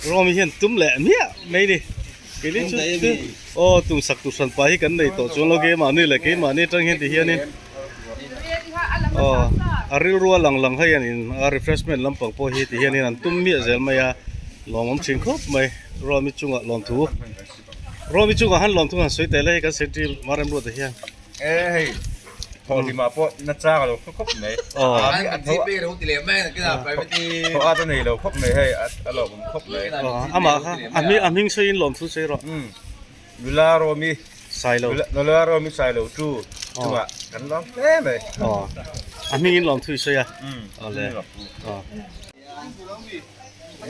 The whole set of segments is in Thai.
รอมีเห็นตุ้มแหละเนี่ยไม่ดิcái đấy chứ tụm sặc tụm sần phải cái này tổ chúng nó cái mà này là cái mà này trong hiện thì hiện này riu rua lằng hay anh refreshment làm bằng po hiện thì hiện này anh tụm miệng giờ mày lòng ông chinh khóc mày rồi mi chung lòng thú rồi mi chung hắn lòng thú hắn suy tệ lấy cái senti mà em luôn thì hiệnพอที่มาพอนัดจ้าเราครบไหนอันที่เป้เราตีเหลี่ยมแม่ก็จะไปที่พออาตัวนี้เราครบไหนให้เราครบไหนมาค่ะอันมิงใช้ลมทุเสร็จเวลาเรามีใส่เราเวลาเรามีใส่เราจู่จังหวะกันร้องเอ๊ะไหมอันมิงลมทุเสร็จเลย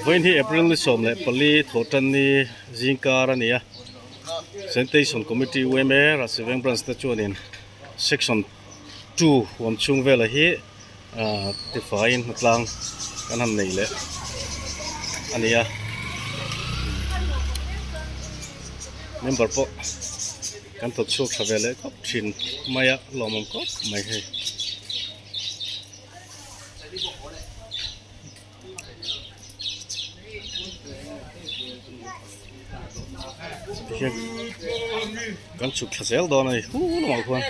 วันที่ April นี่สมเลยปลีทอตันนี่จิงการนี่อ่ะ Sanitation Committee เวเมรัสเวงบรันสต์จวนนี่ Section 2 วันช่วงเวลาที่define นักลังกันทำนี่แหละอันนี้อ่ะ member พอกันทดสอบทำเวลาก็ชินไม่อะลองมันก็ไม่ให้กันชุกเสียดอนเลยฮู้น้องคน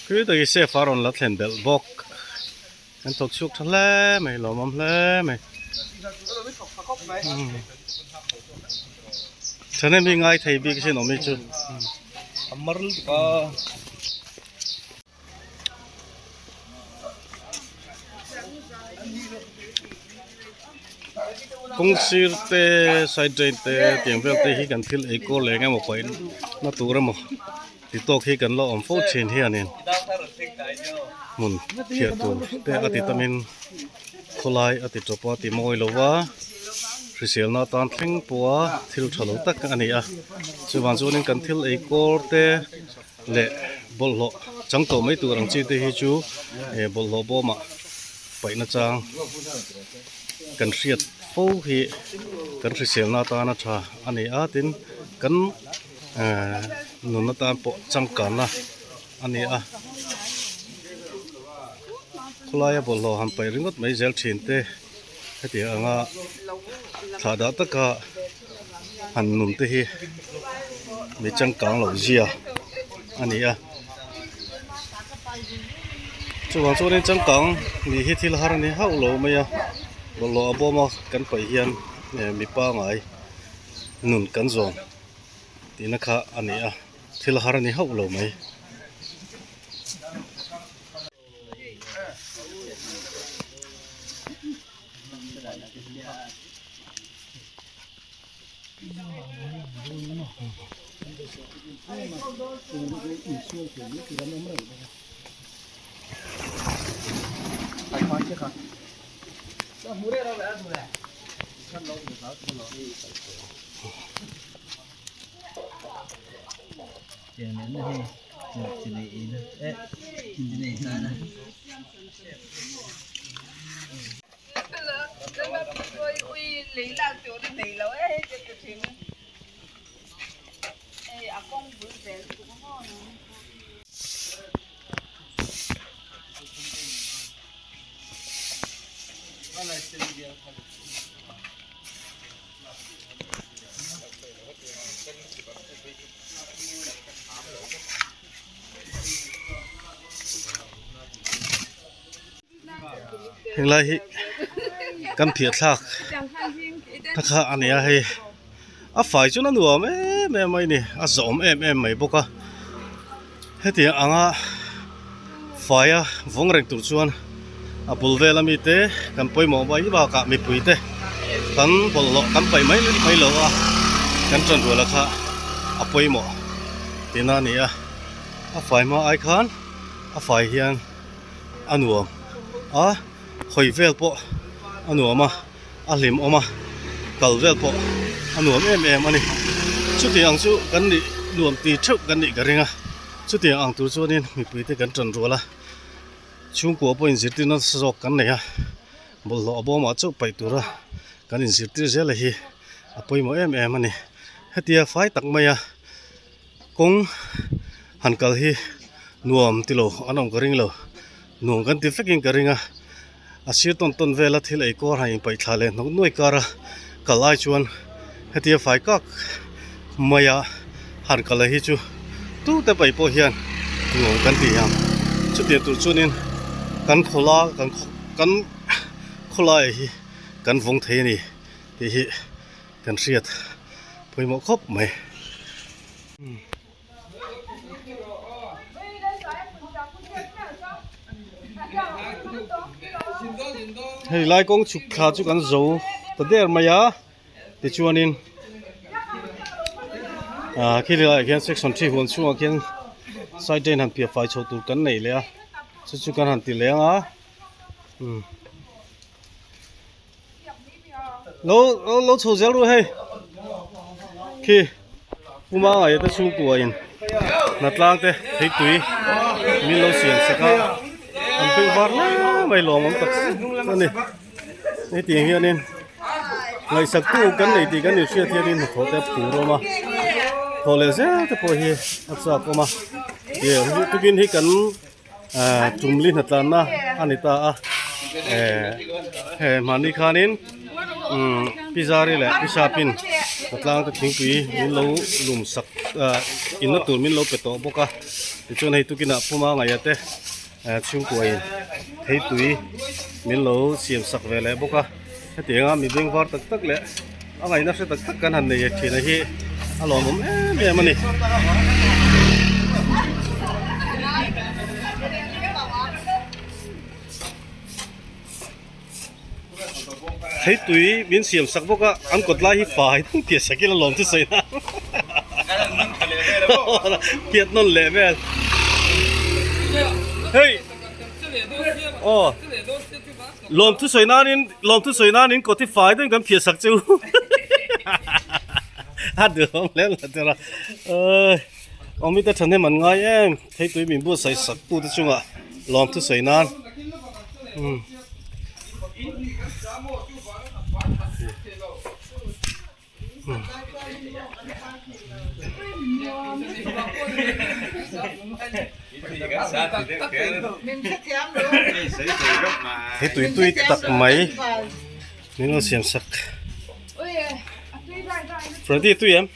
คือตัวเสียฟารอนลัดเห็นเบลบอกกันตกชุกทะเลไม่หลอมเลยไม่ฉันนี่มีไงไทยบิ๊กสินอมิจุอัมมาร์ลก็คงสิร์เตไซด์เจนเตเตียงเวลเตฮีกันทิลเอโก้เลยไงหมดไปน่าตัวระมั้งติดต่อฮีกันล้อมโฟเชนเฮียนี่มุนเทียตัวแต่อาทิตย์มินโคลายอาทิตย์จบอาทิตย์มวยลวะริเซลนาตันทิ้งปัวทิลฉลองตักอันนี้อ่ะส่วนส่วนนี้กันทิลเอโก้เตเละบอลโลจังตัวไม่ตัวรังจีเตฮิจูบอลโลบอมาไปนะจังกันเสียดโฟฮีกันริเซลนาตานะชาอันนี้อาทิตย์กันนุนนาตาปจังกันนะอันนี้อ่ะคลายบอลโลหันไปริงก็ไม่เจลชินเตให้เดี๋ยวงั้นถ้าดัตกะหันนุนเตฮีไม่จังกันหรอกจีอ่ะอันนี้อ่ะช่วงนี้จังกันมีฮิตที่ละหานี่เข้าโลไม่อ่ะบอลโลอบอมากันไปเฮียนมีป้าไงนุนกันจงทีนักข่าอันนี้อ่ะที่ละหานี่เข้าโลไหมเห็นไรกันเถียดซักถ้าข้าอันนี้ให้ฝ่ายจุนั้นหัวแม่ไม่นี่สมไม่บอกว่าให้ที่อ่างฝ่ายวงแรงตุ่ชวนบุลเวลมีเตะกันไปมองไปบ้ากะมีปุ๋ยเตะกันบอลกันไปไม่หลอกกันจนตัวละค่ะไปมองที่นั่นนี่ฝ่ายมาไอคัน a fai hian anuam a khoi vel po anuama a hlim oma kal vel po anuam em ani chu tiang chu kan ni nuam ti thuk kan ni garinga chu tiang ang tur chu nin mi pui te kan tran rola chung ko po in zirti na sok kan nei ha bol lo bo ma chu pai tura kan in zirti zel hi apoi mo em ani hetia fai tak maya kong hankal hi nuam tilo anong garing lo nuam kan ti feking garinga asir ton vela thil ei kor hai pai thale nok noi kara kalai chuan hetia fai kak maya hankal hi chu tu te pai po hian nuam kan ti ham chu ti tur chunin kan khola hi kan vong the ni ti hi kan riat poi mo khop mai hei lai kong chuk kha chu kan zo ta der maya ti chuanin khi lai khian section 3 hon chu khian side den han pia fai chho tur kan nei le a chu kan han ti lenga lo chho zel ru hei khi puma ai ta chu ko in natlang te thei tui mi lo sian saka an pe bar la mai lo mom tak ni ni ti hian nin ngai sak tu kan nei ti kan ni sia thianin tho te pu ro ma tho le se te po hi atsa ko ma ye tu kin hi kan tumlin hatlan na anita a he mani khanin pizari le pisapin atlang ta thingpui min lo lum sak in na tur min lo pe to boka ti chon hei tu kina puma ngai ate chung kuai thei tui min lo siam sak ve le boka hetinga mi beng var tak tak le angai na se tak tak kan han nei thina hi alom om me mani thấy tụi biến xiêm sắc bốc á ăn cột lai hi phải không tiệt sắc cái là lồng thứ sấy na tiệt non lẹ vậy hey lồng thứ sấy na nín cột thì phải đấy cái tiệt sắc chứ hát được không lẽ là thế là ông biết thân em mình ngay em thấy tụi mình bữa sấy sắc tu tới chung à lồng thứ sấy na thế tụi tặc máy nên nó xiêm sắc rồi đi tụi em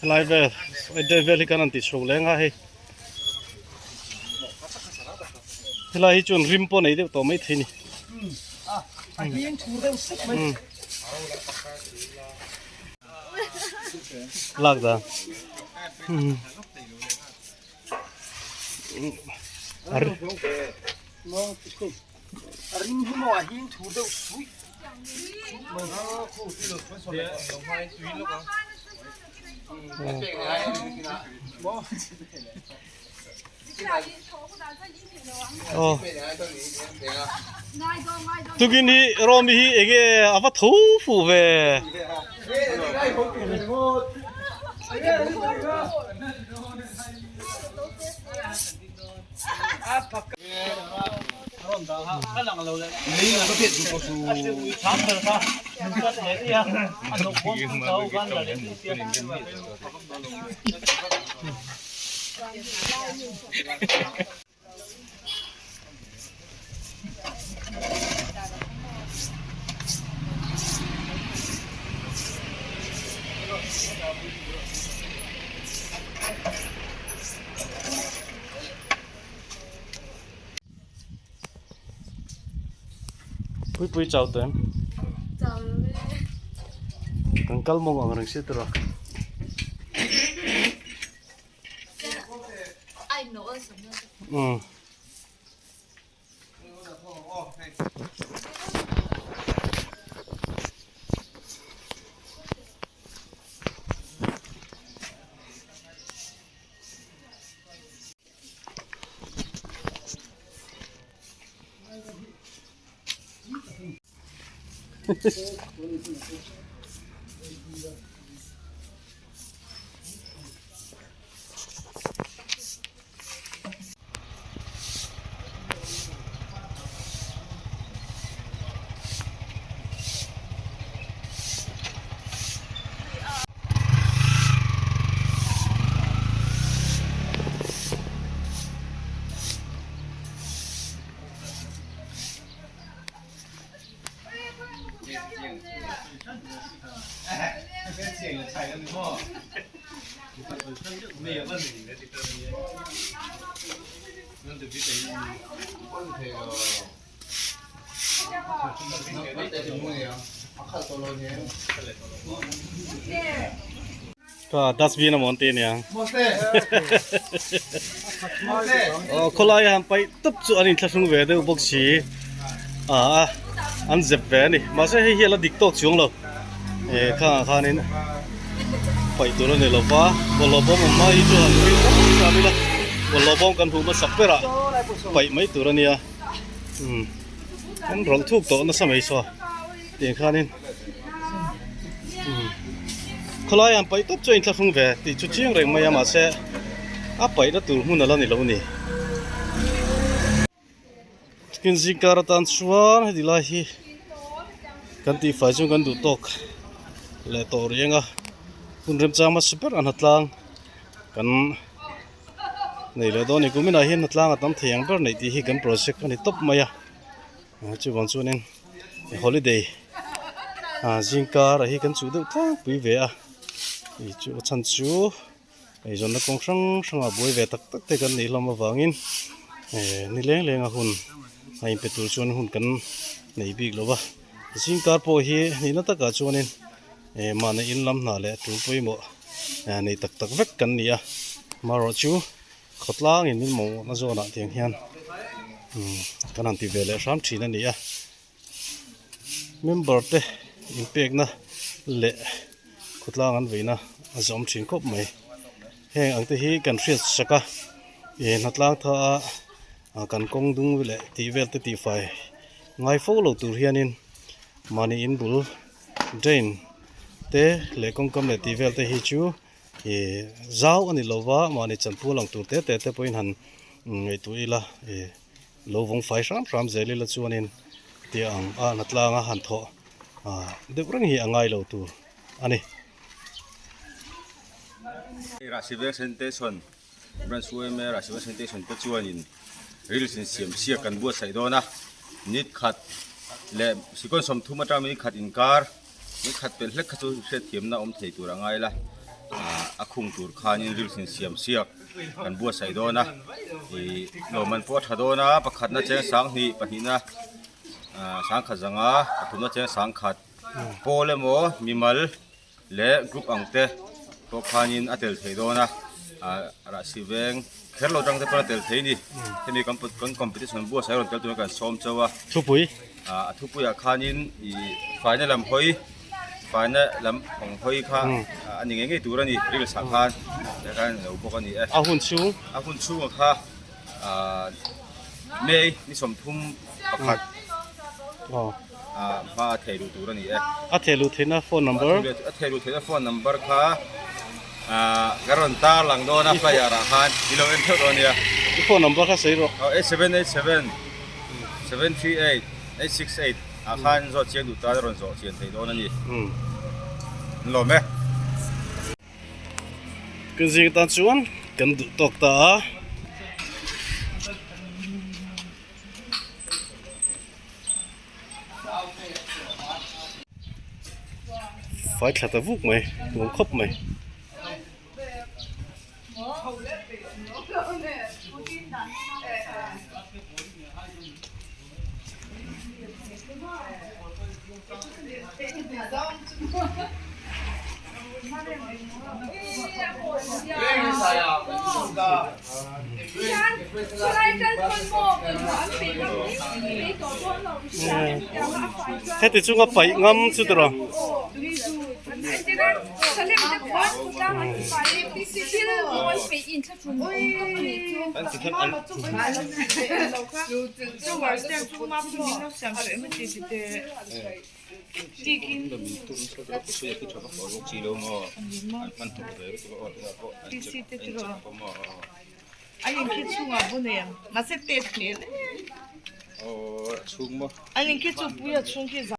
lại về đây về thì cái này sầu leng ha hay thì lại chọn rim po này để tổ mấy thế này lạc ra tu cái này rom hi cái apa thấu phụ về Pui chào tụi em. Chào mẹ. Cần call mong ở rừng xít rồi. Anh nấu ở sớm hơn. ก็ดัสบินมอนเตเนี่ย Moste. Moste. คนละอย่างไปตุ๊บส่วนนี้ทัศนเวทีบอกสีอันเจ็บแผลนี่มาใช่ให้เฮียละดิกตอกช่วงเราข้านี่ไปตัวนี้เราฟ้าบอลบอมมาอีกตัวนึงกันนี่ละบอลบอมกันหูมาสับเปล่าไปไม่ตัวนี้มันร้องทุกตัวนั่นสมัยสัวเตียงข้านี่คนละอย่างไปตุ๊บส่วนนี้ทัศนเวทีจุดเชียงแรงมามาใช่ไปแล้วตัวหุ่นนั่นนี่เรานี่กินสิการตันชวนให้ดีละฮีกันตีไฟจงกันดูตกและตัวเรียงคุณเริ่มจำมาสเปอร์อันหัดลางกันในเรื่องนี้กูไม่ได้เห็นหัดลางตั้งเที่ยงเบอร์ในที่กันโปรเจกต์กันที่ตบมาจุวันส่วนนี้ฮอลิเดย์สิการให้กันจูดตั้งปีเวียจูชันจูไอ้จนนักกงสังบวยเวตักเตกันนี่ลำมาฟังอินนี่เลี้ยงหุ่นไอ้เป็นตัวชวนหุ่นกันในปีกหรือวะสิงการพอฮีนี่นั่นตะกาชวนนี่มาในอินลำนาเละตัวไปหมดในตักเวกกันนี่มารอชูขดล่างอินนี่หมูน่าจะน่าเทียงเฮียนกันนั่นที่เวลาสามทีนั่นนี่เมมเบอร์เตอินเปกนะเละขดล่างอันไว้นะสามทีก็ไม่แห่งอันที่กันเสียสักนัดล่างท่ากันกงดุงวิเลตีเวลตีไฟไงโฟล์ตัวเฮียนินมานี่อินบุลเดนเตเล็กกำเล็ตีเวลเตฮิจูเจ้าอันนี้โลวะมานี่จันพูหลังตัวเตพออินหันไอตัวอีละโลวงไฟสามเจลิละชวนินเตียงนัดล่างหันทอเด็กเรื่องเฮียไงเราตัวอันนี้ราศีเวกเซนเตชันรันสวยแม่ราศีเวกเซนเตชันปัจจุบันริลสินเสียมเสียกันบัวใส่โดนะนิดขัดและสิคนสมทุมาตรามีขัดอินการนิดขัดเป็นเล็กขัดเสียเทียมนะเทตัวร่างไงล่ะคุงตัวขานิริลสินเสียมเสียกันบัวใส่โดนะเรามันปวดหัดโดนะประขัดน่าเจ้าสังนี่ปะหินะสังขัดจังปะทุมน่าเจ้าสังขัดโปเลโมมีมัลและกรุ๊ปอังเตตัวขานินอัตเตลเทโดนะราศีเวงแค่เราจังจะเป็นเตลเทนี่ที่นี่คอมเพติชันบัวใส่รถกันตัวกันซ้อมเจ้าทุบปุยทุกปุยขานินฝ่ายนั่นลำหอยฝ่ายนั่นลำของหอยข้าอันนี้ไงตัวนี้เรื่องสำคัญในการอุปกรณ์นี้หุ่นชูข้าเมย์นี่สมทุมประคัดมาเทลูตัวนี้เทลูเทน่าโฟนนัมเบอร์เทลูเทน่าโฟนนัมเบอร์ข้าการันตาหลังโดนฟลายราฮันกิโลเอ็นเท่าตัวนี้โฟนนัมเบอร์ข้าใส่หรอ787 อาคารจอดเชียงดูตาดรอนจอดเชียงไทยโดนนี่หล่อไหมกันสิตันชวนกันดูตกตาไฟขัดตะวุกไหมวงคบไหมแค่ติดช่วงก็ไปงั้มสุดหรอ Alin kitsunga bune na se tetne. chung mo Alin kitsu puya chung ki